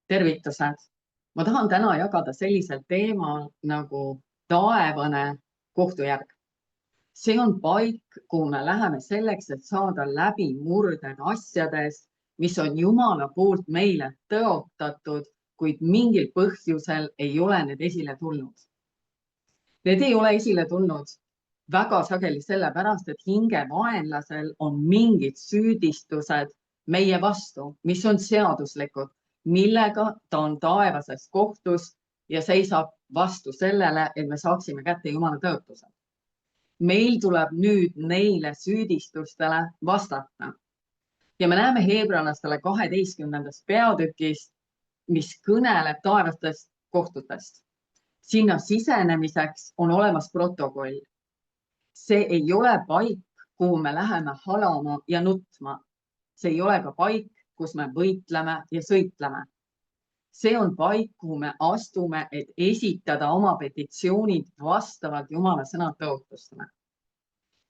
Tervitused! Ma tahan täna jagada sellisel teemal nagu taevane kohtujärg. See on paik, kuhu me läheme selleks, et saada läbimurded asjades, mis on Jumala poolt meile tõotatud, kuid mingil põhjusel ei ole need esile tulnud. Need ei ole esile tulnud väga sageli sellepärast, et hingevaenlasel on mingid süüdistused meie vastu, mis on seaduslikud, millega ta on taevases kohtus ja seisab vastu sellele, et me saaksime kätte Jumala tõotuse. Meil tuleb nüüd neile süüdistustele vastata. Ja me näeme Heebrealastele 12. peatükist, mis kõneleb taevastest kohtutest. Sinna sisenemiseks on olemas protokoll. See ei ole paik, kuhu me läheme halama ja nutma. See ei ole ka paik, kus me võitleme ja sõitleme. See on paik, kuhu me astume, et esitada oma petitsioonid vastavalt Jumala sõna tõotustele.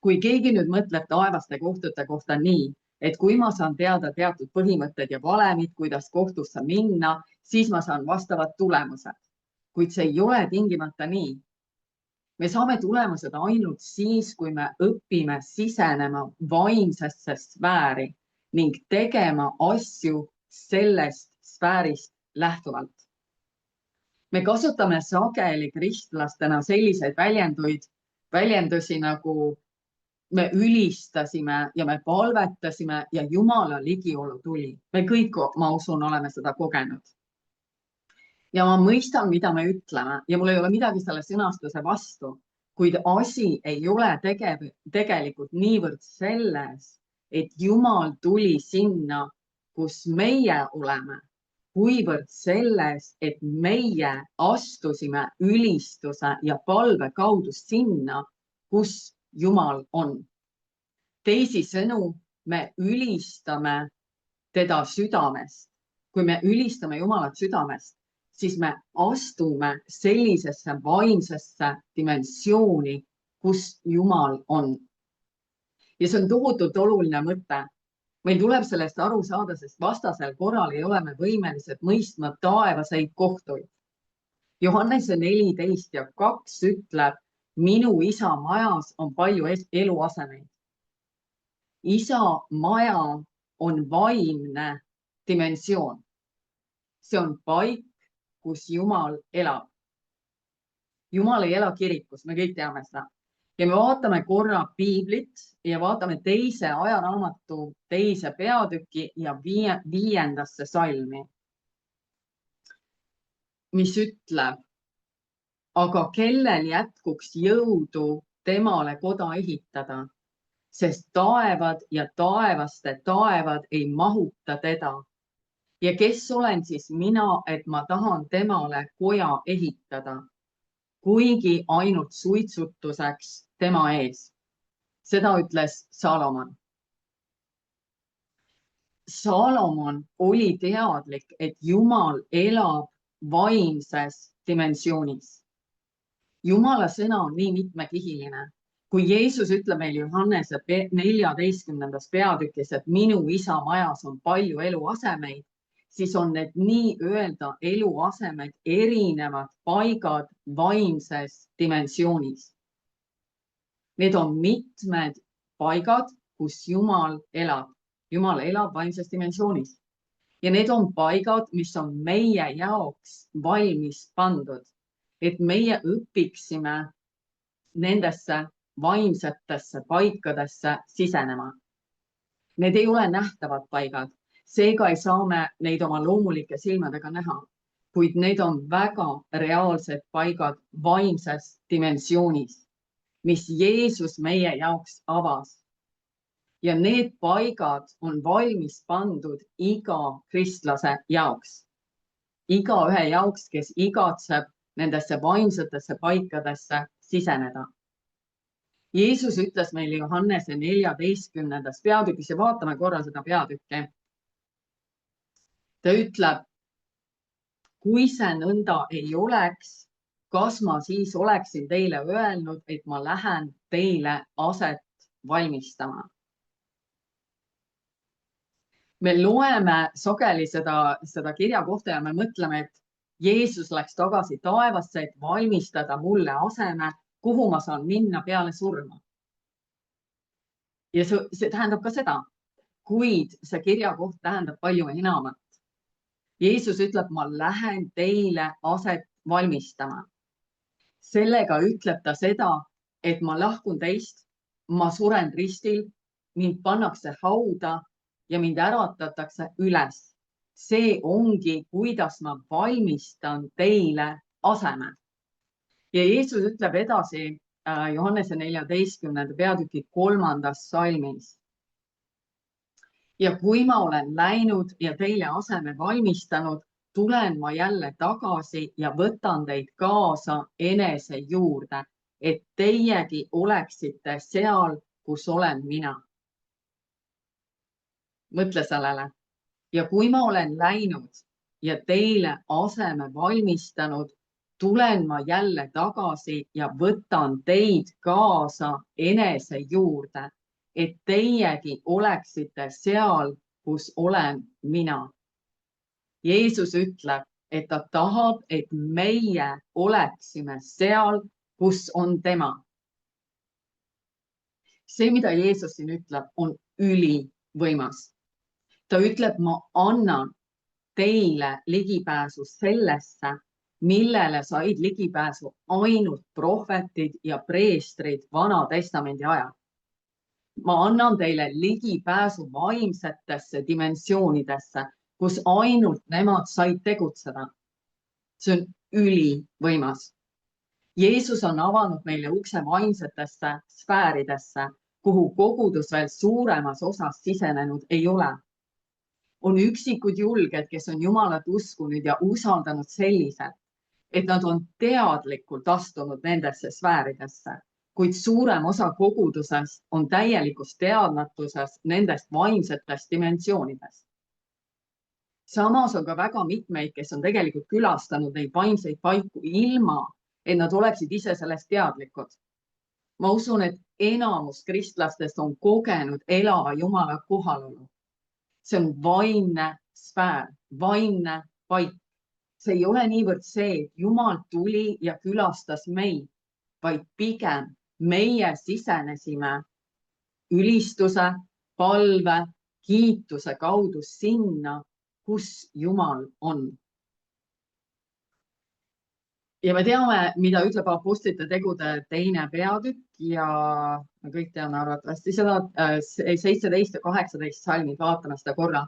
Kui keegi nüüd mõtleb taevaste kohtute kohta nii, et kui ma saan teada teatud põhimõtted ja valemid, kuidas kohtusse minna, siis ma saan vastavad tulemused. Kuid see ei ole tingimata nii. Me saame tulemused ainult siis, kui me õpime sisenema vaimsesse sfääri ning tegema asju sellest sfäärist lähtuvalt. Me kasutame sageli kristlastena selliseid väljendusi nagu me ülistasime ja me palvetasime ja Jumala ligiolu tuli. Me kõik, ma usun, oleme seda kogenud. Ja ma mõistan, mida me ütleme ja mul ei ole midagi selle sõnastuse vastu, kuid asi ei ole tegelikult niivõrd selles, et Jumal tuli sinna, kus meie oleme, kuivõrd selles, et meie astusime ülistuse ja palve kaudu sinna, kus Jumal on. Teisisõnu, me ülistame teda südamest. Kui me ülistame Jumalat südamest, siis me astume sellisesse vaimsesse dimensiooni, kus Jumal on. Ja see on tohutult oluline mõte. Meil tuleb sellest aru saada, sest vastasel korral ei ole me võimelised mõistma taevaseid kohtuid. Johannese 14:2 ütleb, minu isa majas on palju eluasemeid. Isa maja on vaimne dimensioon. See on paik, kus Jumal elab. Jumal ei ela kirikus, me kõik teame seda. Ja me vaatame korra piiblit ja vaatame teise ajaraamatu teise peatüki ja 5. salmi, mis ütleb, aga kellel jätkuks jõudu temale koda ehitada, sest taevad ja taevaste taevad ei mahuta teda. Ja kes olen siis mina, et ma tahan temale koja ehitada, kuigi ainult suitsutuseks tema ees. Seda ütles Salomon. Salomon oli teadlik, et Jumal elab vaimses dimensioonis. Jumala sõna on nii mitmekihiline. Kui Jeesus ütleb meil Johannese 14. peatükis, et minu isa majas on palju eluasemeid, siis on need nii öelda eluasemed erinevad paigad vaimses dimensioonis. Need on mitmed paigad, kus Jumal elab. Jumal elab vaimses dimensioonis. Ja need on paigad, mis on meie jaoks valmis pandud, et meie õpiksime nendesse vaimsetesse paikadesse sisenema. Need ei ole nähtavad paigad. Seega ei saa me neid oma loomulike silmadega näha, kuid need on väga reaalsed paigad vaimses dimensioonis, mis Jeesus meie jaoks avas. Ja need paigad on valmis pandud iga kristlase jaoks. Iga ühe jaoks, kes igatseb nendesse vaimsetesse paikadesse siseneda. Jeesus ütles meile Johannese 14. peatükis ja vaatame korra seda peatükki. Ta ütleb, kui see nõnda ei oleks, kas ma siis oleksin teile öelnud, et ma lähen teile aset valmistama. me loeme sageli seda kirja kohta ja me mõtleme, et Jeesus läks tagasi taevasse, et valmistada mulle aseme, kuhu ma saan minna peale surma. Ja see tähendab ka seda, kuid see kirja koht tähendab palju enamat. Jeesus ütleb, ma lähen teile aset valmistama. Sellega ütleb ta seda, et ma lahkun teist, ma suren ristil, mind pannakse hauda ja mind äratatakse üles. See ongi, kuidas ma valmistan teile aseme. Ja Jeesus ütleb edasi Johannese 14. peatüki 3. salmis. Ja kui ma olen läinud ja teile aseme valmistanud, tulen ma jälle tagasi ja võtan teid kaasa enese juurde, et teiegi oleksite seal, kus olen mina. Mõtle sellele. Ja kui ma olen läinud ja teile aseme valmistanud, tulen ma jälle tagasi ja võtan teid kaasa enese juurde, et teiegi oleksite seal, kus olen mina. Jeesus ütleb, et ta tahab, et meie oleksime seal, kus on tema. See, mida Jeesus siin ütleb, on ülivõimas. Ta ütleb, ma annan teile ligipääsu sellesse, millele said ligipääsu ainult prohvetid ja preestrid Vana Testamendi ajal. Ma annan teile ligipääsu vaimsetesse dimensioonidesse, kus ainult nemad said tegutseda. See on ülivõimas. Jeesus on avanud meile ukse vaimsetesse sfääridesse, kuhu kogudus veel suuremas osas sisenenud ei ole. On üksikud julged, kes on Jumalat uskunud ja usaldanud selliselt, et nad on teadlikult astunud nendesse sfääridesse, kuid suurem osa kogudusest on täielikus teadmatuses nendest vaimsetest dimensioonidest. Samas on ka väga mitmeid, kes on tegelikult külastanud neid vaimseid paiku ilma, et nad oleksid ise sellest teadlikud. Ma usun, et enamus kristlastest on kogenud elava Jumala kohalolu. See on vaimne sfäär, vaimne paik. See ei ole niivõrd see, et Jumal tuli ja külastas meid, vaid pigem meie sisenesime ülistuse, palve, kiituse kaudu sinna, kus Jumal on. Ja me teame, mida ütleb Apostlite tegude 2. peatükk ja me kõik teame arvatavasti seda 17 ja 18 salmid, vaatame seda korra.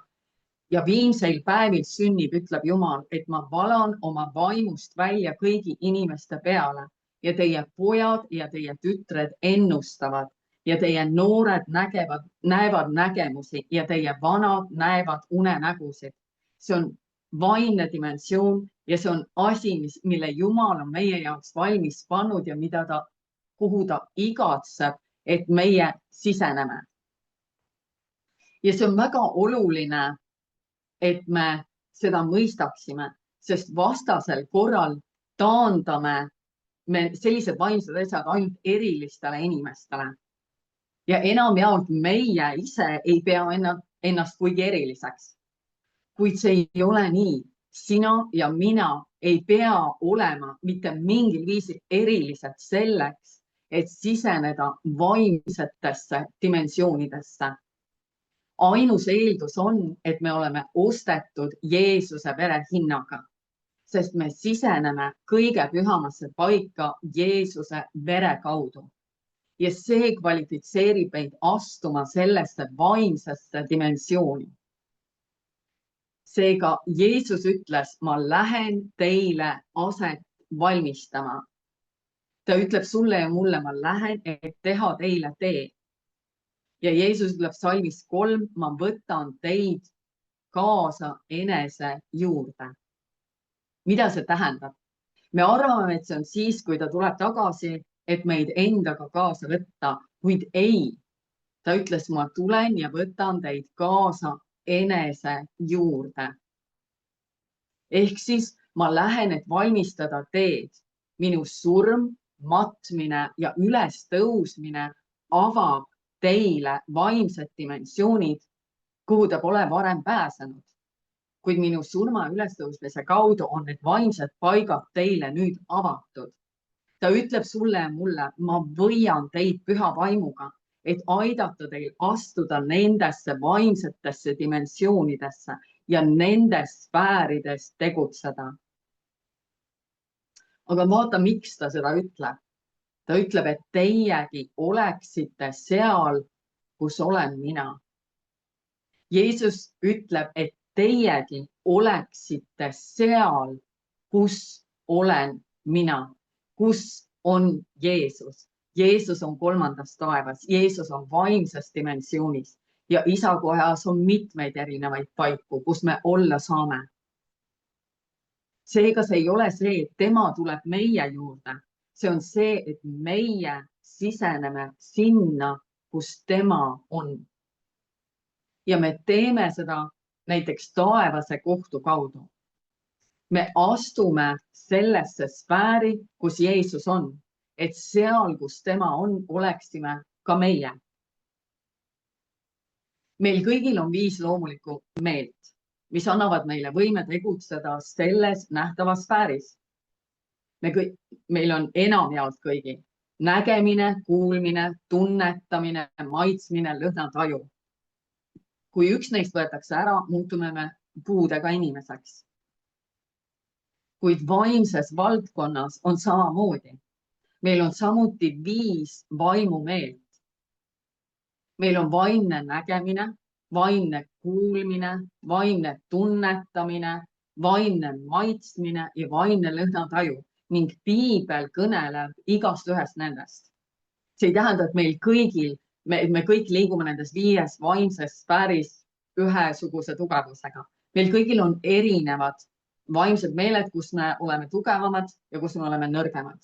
Ja viimseil päevil sünnib, ütleb Jumal, et ma valan oma vaimust välja kõigi inimeste peale ja teie pojad ja teie tütred ennustavad ja teie noored näevad nägemusi ja teie vanad näevad unenägusid. See on vaimne dimensioon ja see on asi, mille Jumal on meie jaoks valmis pannud ja kuhu ta igatseb, et meie siseneme. Ja see on väga oluline, et me seda mõistaksime, sest vastasel korral taandame me sellised vaimsed asjad ainult erilistele inimestele. Ja enamjaolt meie ise ei pea ennast kuigi eriliseks. Kuid see ei ole nii. Sina ja mina ei pea olema mitte mingil viisil erilised selleks, et siseneda vaimsetesse dimensioonidesse. Ainus eeldus on, et me oleme ostetud Jeesuse vere hinnaga, sest me siseneme kõige pühamasse paika Jeesuse vere kaudu. Ja see kvalifitseerib meid astuma sellesse vaimsesse dimensiooni. Seega Jeesus ütles, ma lähen teile aset valmistama. Ta ütleb sulle ja mulle, ma lähen, et teha teile tee. Ja Jeesus ütleb salmis 3, ma võtan teid kaasa enese juurde. Mida see tähendab? Me arvame, et see on siis, kui ta tuleb tagasi, et meid endaga kaasa võtta, kuid ei. Ta ütles, ma tulen ja võtan teid kaasa enese juurde. Ehk siis ma lähen, et valmistada teed. Minu surm, matmine ja ülestõusmine avab teile vaimsed dimensioonid kuhu ta pole varem pääsenud. Kuid minu surma ülestõusmise kaudu on need vaimsed paigad teile nüüd avatud. Ta ütleb sulle ja mulle, ma võian teid püha vaimuga, et aidata teil astuda nendesse vaimsetesse dimensioonidesse ja nendes sfäärides tegutseda. Aga vaata, miks ta seda ütleb. Ta ütleb, et teiegi oleksite seal, kus olen mina. Jeesus ütleb, et teiegi oleksite seal, kus olen mina. Kus on Jeesus? Jeesus on kolmandas taevas. Jeesus on vaimses dimensioonis ja isa kohas on mitmeid erinevaid paiku, kus me olla saame. Seega see ei ole see, et tema tuleb meie juurde. See on see, et meie siseneme sinna, kus tema on. Ja me teeme seda näiteks taevase kohtu kaudu. Me astume sellesse sfääri, kus Jeesus on, et seal, kus tema on, oleksime ka meie. Meil kõigil on 5 loomulikku meelt, mis annavad meile võime tegutseda selles nähtavas sfääris. Meil on enamjaolt kõigil nägemine, kuulmine, tunnetamine, maitsmine, lõhnataju. Kui üks neist võetakse ära, muutume me puudega inimeseks. Kuid vaimses valdkonnas on samamoodi. Meil on samuti 5 vaimumeelt. Meil on vaimne nägemine, vaimne kuulmine, vaimne tunnetamine, vaimne maitsmine ja vaimne lõhnataju ning piibel kõneleb igast ühest nendest. See ei tähenda, et meil kõigil, me kõik liigume nendes 5 vaimses sfääris ühesuguse tugevusega. Meil kõigil on erinevad vaimsed meeled, kus me oleme tugevamad ja kus me oleme nõrgemad.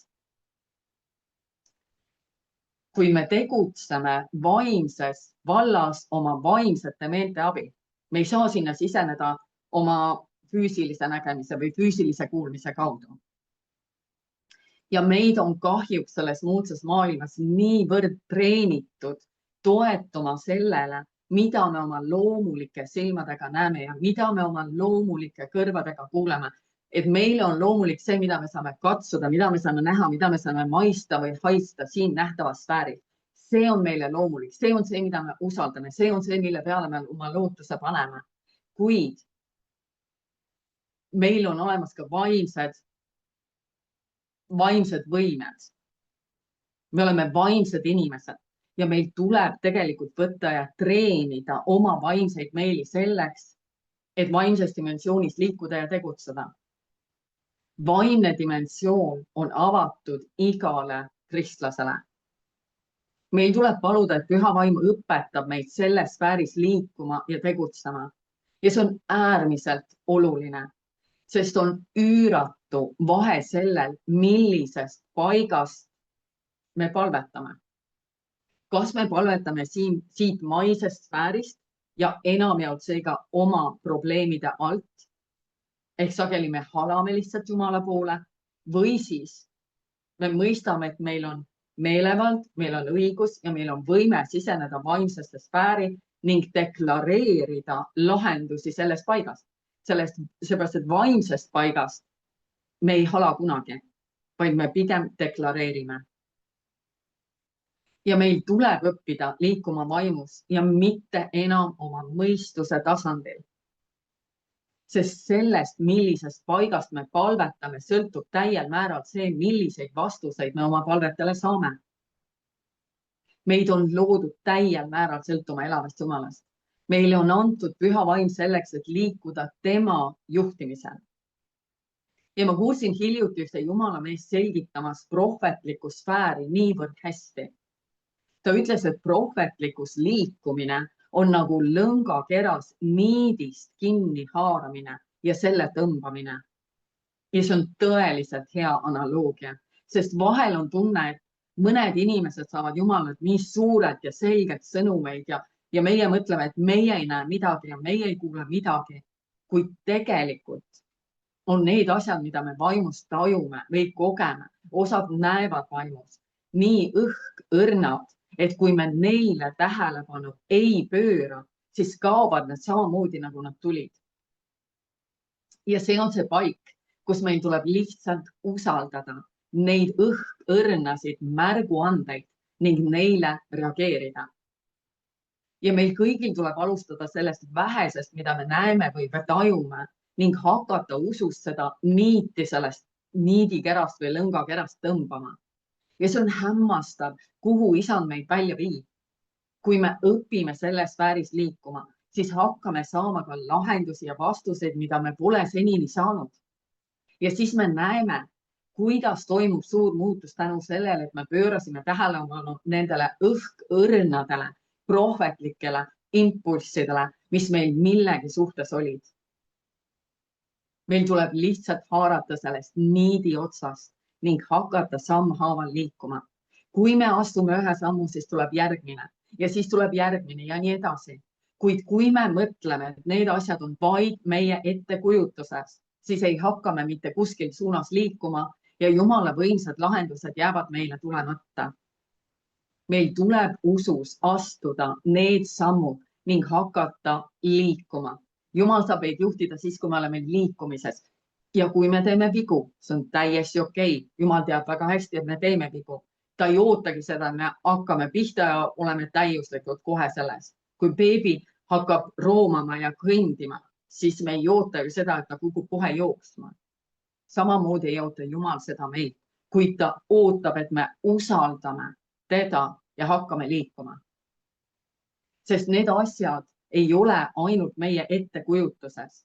Kui me tegutseme vaimses vallas oma vaimsete meelte abil, me ei saa sinna siseneda oma füüsilise nägemise või füüsilise kuulmise kaudu. Ja meid on kahjuks selles muutses maailmas niivõrd treenitud toetuma sellele, mida me oma loomulike silmadega näeme ja mida me oma loomulike kõrvadega kuuleme. Et meile on loomulik see, mida me saame katsuda, mida me saame näha, mida me saame maista või haista siin nähtavas sfääris. See on meile loomulik, see on see, mida me usaldame, see on see, mille peale me oma lootuse paneme. Kuid meil on olemas ka vaimsed võimed. Me oleme vaimsed inimesed. Ja meil tuleb tegelikult võtta ja treenida oma vaimseid meeli selleks, et vaimses dimensioonis liikuda ja tegutseda. Vaimne dimensioon on avatud igale kristlasele. Meil tuleb paluda, et püha vaim õpetab meid selles sfääris liikuma ja tegutsema. Ja see on äärmiselt oluline, sest on üüratu vahe sellel, millisest paigast me palvetame. Kas me palvetame siit maisest sfäärist ja enamjaolt seega oma probleemide alt, ehk sageli me halame lihtsalt Jumala poole, või siis me mõistame, et meil on meelevald, meil on õigus ja meil on võime siseneda vaimsesse sfääri ning deklareerida lahendusi sellest paigast. Seepärast, et vaimsest paigast me ei hala kunagi, vaid me pigem deklareerime. Ja meil tuleb õppida liikuma vaimus ja mitte enam oma mõistuse tasandil. Sest sellest, millisest paigast me palvetame, sõltub täiel määral see, milliseid vastuseid me oma palvetele saame. Meid on loodud täiel määral sõltuma elavast Jumalast. Meile on antud püha vaim selleks, et liikuda tema juhtimisel. Ja ma kuulsin hiljuti ühte Jumala meest selgitamas prohvetlikku sfääri niivõrd hästi. Ta ütles, et prohvetlikus liikumine on nagu lõngakeras niidist kinni haaramine ja selle tõmbamine. Ja see on tõeliselt hea analoogia, sest vahel on tunne, et mõned inimesed saavad Jumalalt nii suured ja selged sõnumeid ja meie mõtleme, et meie ei näe midagi ja meie ei kuule midagi, kuid tegelikult on need asjad, mida me vaimust tajume või kogeme, osad näevad vaimus, nii õrnad, et kui me neile tähelepanu ei pööra, siis kaovad need samamoodi, nagu nad tulid. Ja see on see paik, kus meil tuleb lihtsalt usaldada neid õrnasid märguandeid ning neile reageerida. Ja meil kõigil tuleb alustada sellest vähesest, mida me näeme või tajume ning hakata usust seda niiti sellest niidikerast või lõngakerast tõmbama. Ja see on hämmastav, kuhu isand meid välja viib. Kui me õpime selles sfääris liikuma, siis hakkame saama ka lahendusi ja vastuseid, mida me pole senini saanud. Ja siis me näeme, kuidas toimub suur muutus tänu sellele, et me pöörasime tähelepanu nendele õrnadele, prohvetlikele impulssidele, mis meil millegi suhtes olid. Meil tuleb lihtsalt haarata sellest niidi otsast ning hakata sammhaaval liikuma. Kui me astume ühe sammu, siis tuleb järgmine ja siis tuleb järgmine ja nii edasi. Kuid kui me mõtleme, et need asjad on vaid meie ettekujutuses, siis ei hakka me mitte kuskil suunas liikuma ja Jumala võimsad lahendused jäävad meile tulemata. Meil tuleb usus astuda need sammud ning hakata liikuma. Jumal saab meid juhtida siis, kui me oleme liikumises. Ja kui me teeme vigu, see on täiesti okei. Jumal teab väga hästi, et me teeme vigu. Ta ei ootagi seda, et me hakkame pihta ja oleme täiuslikud kohe selles. Kui beebi hakkab roomama ja kõndima, siis me ei oota ju seda, et ta kukub kohe jooksma. Samamoodi ei oota Jumal seda meilt, kuid ta ootab, et me usaldame teda ja hakkame liikuma. Sest need asjad ei ole ainult meie ettekujutuses.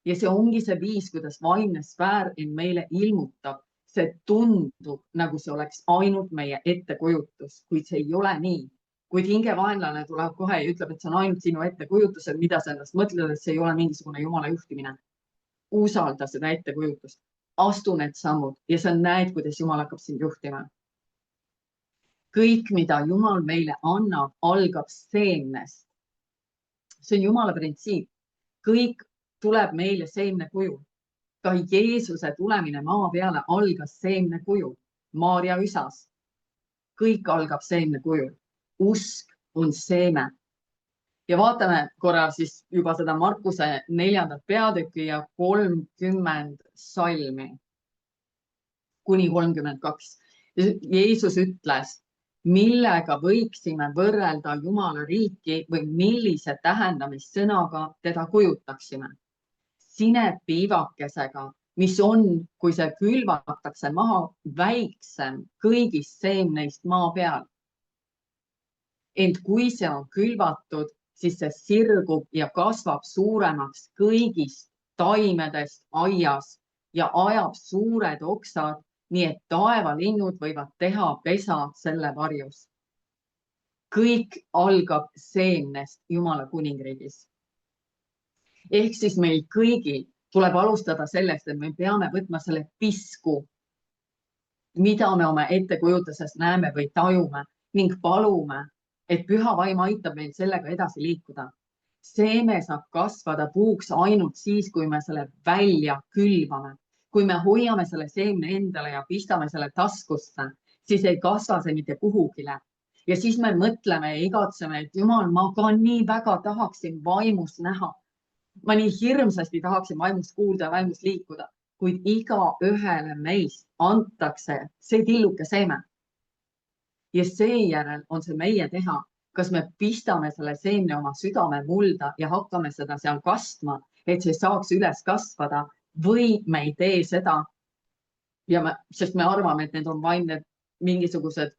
Ja see ongi see viis, kuidas vaimne sfäär meile ilmutab. See tundub, nagu see oleks ainult meie ettekujutus, kuid see ei ole nii. Kuid hingevaenlane tuleb kohe ja ütleb, et see on ainult sinu ettekujutus, et mida sa endast mõtled, et see ei ole mingisugune Jumala juhtimine. Usalda seda ettekujutust. Astu need sammud ja sa näed, kuidas Jumal hakkab sind juhtima. Kõik, mida Jumal meile annab, algab seemnest. See on Jumala printsiip. Kõik tuleb meile seemne kujul. Ka Jeesuse tulemine maa peale algas seemne kujul. Maarja üsas. Kõik algab seemne kujul. Usk on seeme. Ja vaatame korra siis juba seda Markuse 4. peatükki ja 30 salmi kuni 32. Jeesus ütles, millega võiksime võrrelda Jumala riiki või millise tähendamissõnaga teda kujutaksime. Sinepiivakesega, mis on, kui see külvatakse maha, väiksem kõigist seemneist maa peal. Ent kui see on külvatud, siis see sirgub ja kasvab suuremaks kõigist taimedest aias ja ajab suured oksad, nii et taevalinnud võivad teha pesa selle varjus. Kõik algab seemnest Jumala kuningriigis. Ehk siis meil kõigil tuleb alustada sellest, et me peame võtma selle pisku, mida me oma ettekujutuses näeme või tajume ning palume, et püha vaim aitab meil sellega edasi liikuda. Seeme saab kasvada puuks ainult siis, kui me selle välja külvame. Kui me hoiame selle seemne endale ja pistame selle taskusse, siis ei kasva see mitte kuhugile. Ja siis me mõtleme ja igatseme, et Jumal, ma ka nii väga tahaksin vaimus näha. Ma nii hirmsasti tahaksin vaimust kuulda ja vaimust liikuda, kuid iga ühele meist antakse see tilluke seeme. Ja seejärel on see meie teha, kas me pistame selle seemne oma südame mulda ja hakkame seda seal kastma, et see saaks üles kasvada või me ei tee seda. Sest me arvame, et need on vaid need mingisugused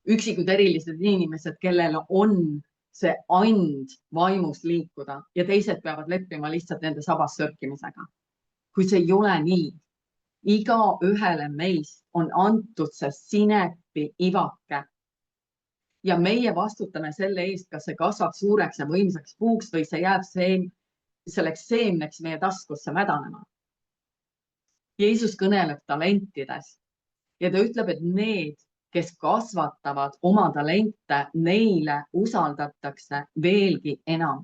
üksikud erilised inimesed, kellel on see and vaimus liikuda ja teised peavad leppima lihtsalt nende sabas sörkimisega. Kui see ei ole nii, iga ühele meist on antud see sinepi ivake ja meie vastutame selle eest, kas see kasvab suureks ja võimsaks puuks või see jääb selleks seemneks meie taskusse mädanema. Jeesus kõneleb talentidest ja ta ütleb, et need, kes kasvatavad oma talente, neile usaldatakse veelgi enam.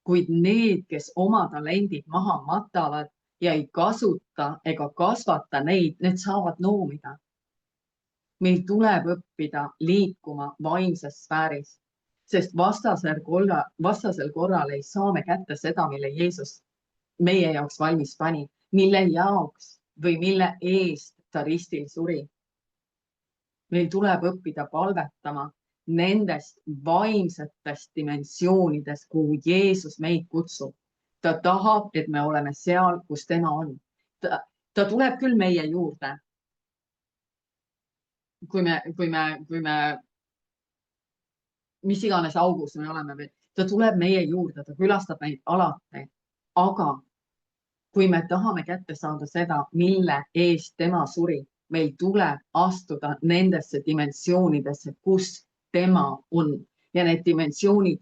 Kuid need, kes oma talendid maha matavad ja ei kasuta ega kasvata neid, need saavad noomida. Meil tuleb õppida liikuma vaimses sfääris. sest vastasel korral ei saa me kätte seda, mille Jeesus meie jaoks valmis pani, mille jaoks või mille eest ta ristil suri. Meil tuleb õppida palvetama nendest vaimsetest dimensioonidest, kuhu Jeesus meid kutsub. Ta tahab, et me oleme seal, kus tema on. Ta tuleb küll meie juurde. Kui me mis iganes augus me oleme, ta tuleb meie juurde, ta külastab meid alati. Aga kui me tahame kätte saada seda, mille eest tema suri, meil tuleb astuda nendesse dimensioonidesse, kus tema on. Ja need dimensioonid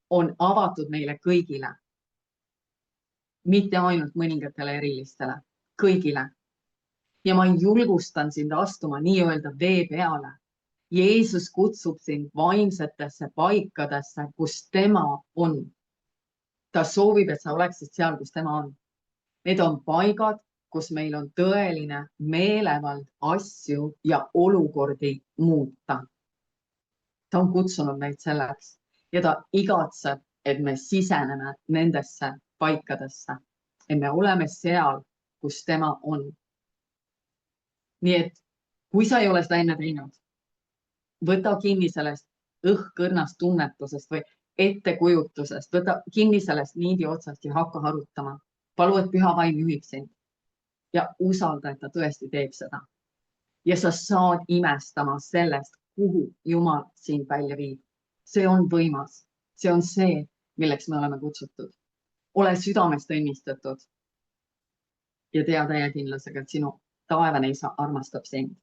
on avatud meile kõigile. Mitte ainult mõningatele erilistele, kõigile. Ja ma julgustan sind astuma nii-öelda vee peale. Jeesus kutsub sind vaimsetesse paikadesse, kus tema on. Ta soovib, et sa oleksid seal, kus tema on. Need on paigad, kus meil on tõeline meelevald asju ja olukordi muuta. Ta on kutsunud meid selleks ja ta igatseb, et me siseneme nendesse paikadesse. Et me oleme seal, kus tema on. Nii et kui sa ei ole seda enne teinud, võta kinni sellest õhkõrnast tunnetusest või ettekujutusest, võta kinni sellest niidi otsast ja hakka harutama. Palu, et püha vaim juhib sind ja usalda, et ta tõesti teeb seda. Ja sa saad imestama sellest, kuhu Jumal sind välja viib. See on võimas. See on see, milleks me oleme kutsutud. Ole südamest õnnistatud ja tea täie kindlusega, et sinu taevane isa armastab sind.